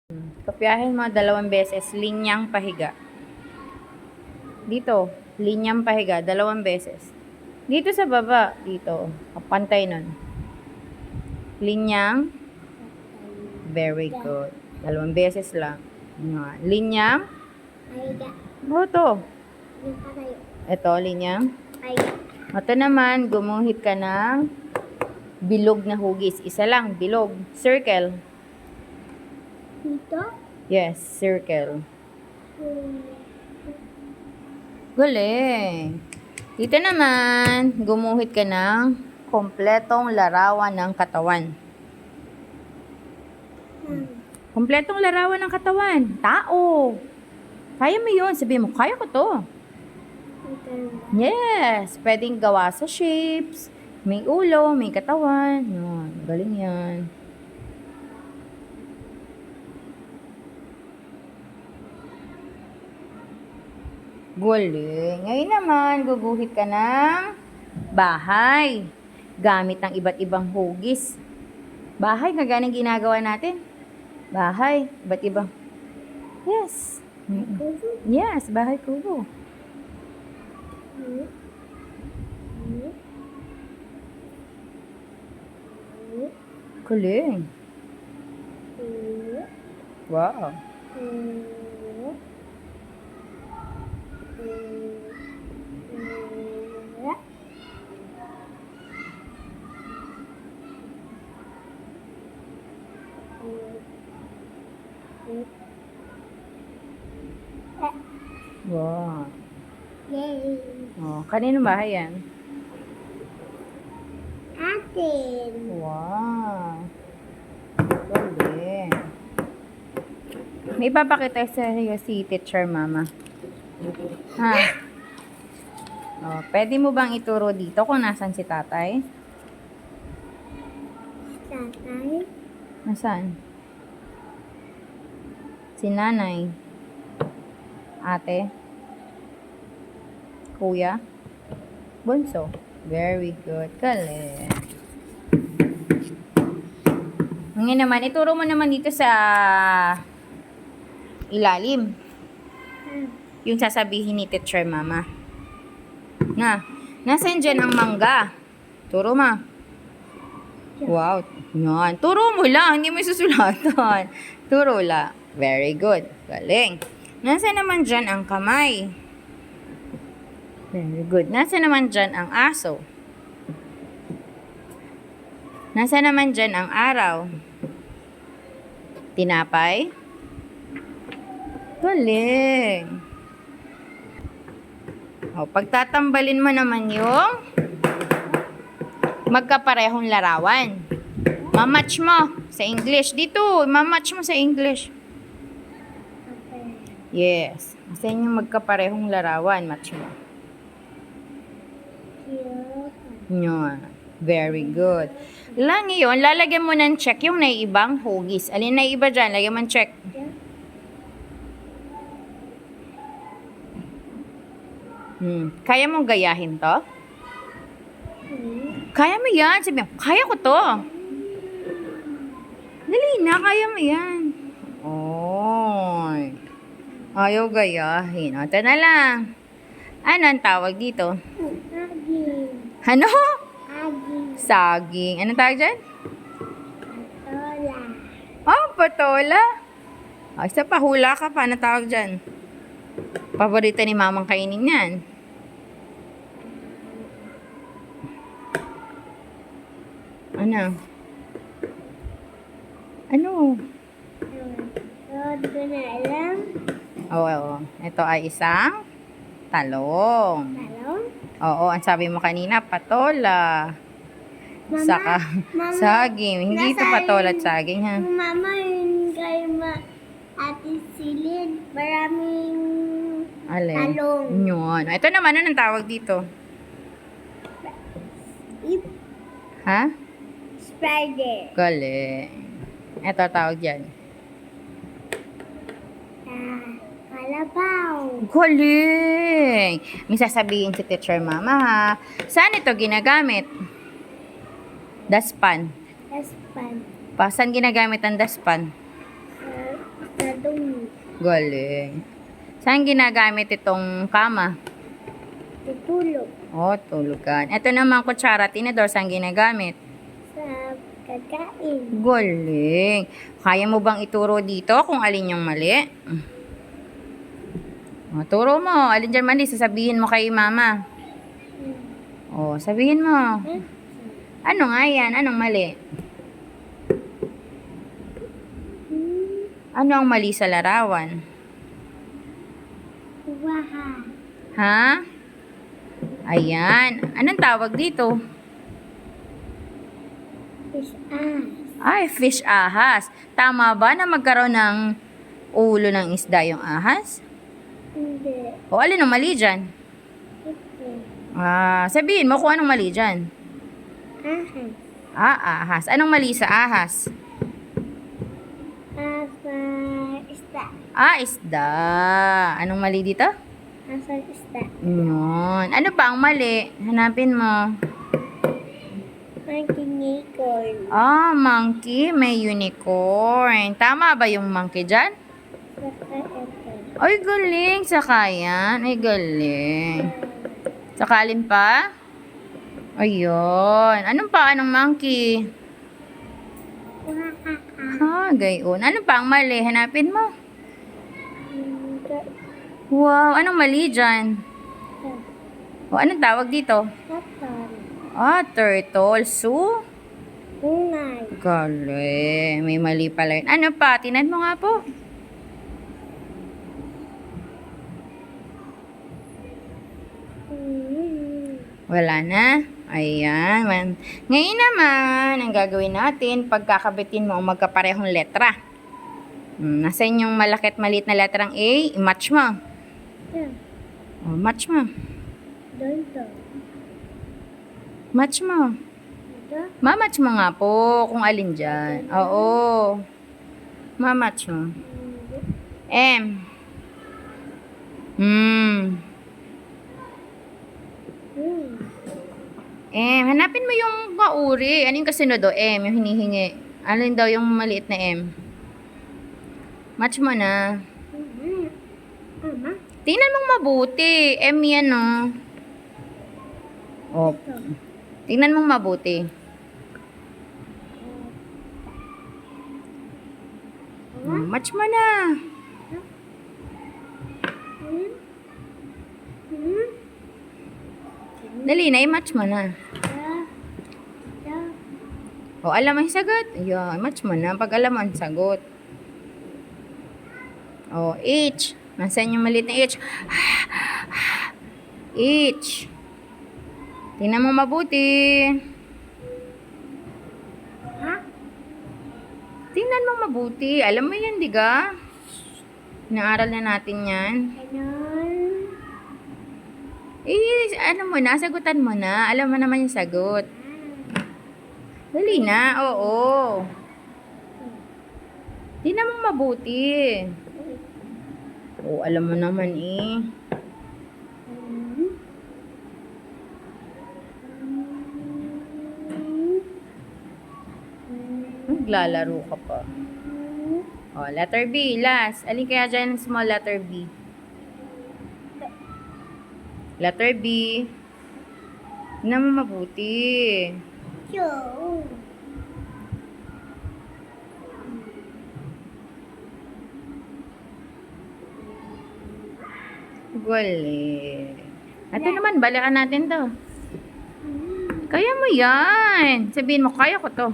Kopyahin mo 2 beses, linyang pahiga. Dito, linyang pahiga, 2 beses. Dito sa baba, dito, pantay nun. Linyang, very good. 2 beses lang. Linyang, Pahiga. boto. Yung patayo. Ito, linyang. Pahiga. Ito naman, gumuhit ka ng bilog na hugis. Isa lang, bilog. Circle. Dito. Yes, circle. Galing. Dito naman, gumuhit ka ng kompletong larawan ng katawan. Kompletong larawan ng katawan. Tao. Kaya mo yun. Sabihin mo, kaya ko to. Yes. Pwedeng gawa sa shapes. May ulo, may katawan. Yan. Galing yan. Galing. Ngayon naman, guguhit ka ng bahay. Gamit ng iba't ibang hugis. Bahay, kagana ginagawa natin. Bahay, iba't ibang. Yes. Yes, bahay kubo. Galing. Wow. Wow. Yay! Oh, kanino bahay yan? Atin! Wow. Galing. May ipapakita sa iyo si Teacher Mama. Ha? Oh, pwede mo bang ituro dito kung nasan si tatay? Tatay? Nasaan? Si nanay? Ate? Kuya? Bunso? Very good. Galing. Ngayon naman, ituro mo naman dito sa ilalim. Yung sasabihin ni Teacher Mama. Nasaan dyan ang mangga? Turo ma. Wow. Yan. Turo mo lang. Hindi mo susulatan. Turo lang. Very good. Galing. Nasaan naman dyan ang kamay? Very good. Nasaan naman dyan ang aso? Nasaan naman dyan ang araw? Tinapay? Galing. O, pagtatambalin mo naman yung magkaparehong larawan. Mamatch mo sa English. Dito, mamatch mo sa English. Yes. Asan yung magkaparehong larawan? Match mo. Yun. Very good. Lang yun, lalagyan mo ng check yung naiibang hugis. Alin na iba dyan? Lagyan mo ng check. Kaya mong gayahin to? Kaya mo yan. Sabi mo, kaya ko to. Dali na, kaya mo yan. Oy. Ayaw gayahin. O, ito na lang. Ano ang tawag dito? Saging. Ano? Saging. Saging. Anong tawag dyan? Patola. Oh, patola. O, isa pa, hula ka pa. Anong tawag dyan? Paborito ni mamang kainin yan. Ano? Ano? Hindi ko na alam. Oo. Ito ay isang talong. Talong? Oo, ang sabi mo kanina, patola. Mama, Saka, Mama, saging. Hindi ito patola at saging, ha? Mama, yun kay Ate Silid. Maraming Alin? talong. Yun. Ito naman, anong tawag dito? Ha? Spider. Galing. Ito tawag dyan. Kalabaw. Galing! May sasabihin si Teacher Mama, ha? Saan ito ginagamit? Daspan. Daspan. Saan ginagamit ang daspan? dumi. Galing. Saan ginagamit itong kama? Tutulog Oh, tulugan. Ito naman kutsara, tinidor, saan ginagamit? sa kakain. Galing. Kaya mo bang ituro dito kung alin yung mali? O, turo mo. Alin dyan mali? Sasabihin mo kay mama. O, sabihin mo. Ano nga yan? Anong mali? Ano ang mali sa larawan? Waha. Ha? Ayan. Anong tawag dito? Ay, fish ahas. Tama ba na magkaroon ng ulo ng isda yung ahas? Hindi. O, alin ang mali dyan? Sabihin mo kung anong mali dyan. Ahas. Ahas. Anong mali sa ahas? Asa isda. Isda. Anong mali dito? Asa isda. Yun. Ano pa ang mali? Hanapin mo. Unicorn. Monkey. May unicorn. Tama ba yung monkey dyan? Saka ito. Ay, galing. Saka yan. Ay, galing. Sakalin pa? Ayun. Anong pa? Anong monkey? Waha. Gayon. Ano pa ang mali? Hanapin mo. Wow. Anong mali dyan? O, anong tawag dito? Turtle. Unay. Galing. May mali pala yun. Ano pa? Tinad mo nga po. Wala na. Ayan. Ngayon naman, ang gagawin natin, pagkakabitin mo ang magkaparehong letra. Nasaan yung malaki at maliit na letrang A? I-match mo. O, match mo. Dito. Match mo. Ito. Mamatch mo nga po kung alin dyan. Oo. Mamatch mo. M. Hanapin mo yung kauri. Ano yung kasunod o? M, yung hinihingi. Alin daw yung maliit na M? Match mo na. Ama. Tingnan mong mabuti. M yan, no? O, tingnan mong mabuti. Match mo na. Dali na, i-match mo na. O, alam mo yung sagot? Ayan, match mo na. Pag alam mo ang sagot. O, H. Nasaan yung maliit na H? H. Tingnan mo mabuti. Tingnan mo mabuti. Alam mo yan, diga? Inaaral na natin yan. Ano mo na? Sagutan mo na. Alam mo naman yung sagot. Dali na. Oo. Tingnan mo mabuti. Oo, alam mo naman eh. Naglalaro ka pa. O, letter B, last. Alin kaya dyan ang small letter B? Letter B. Tingnan mo mabuti. Galing. Ito naman, balikan natin to. Kaya mo yan. Sabihin mo, kaya ko to.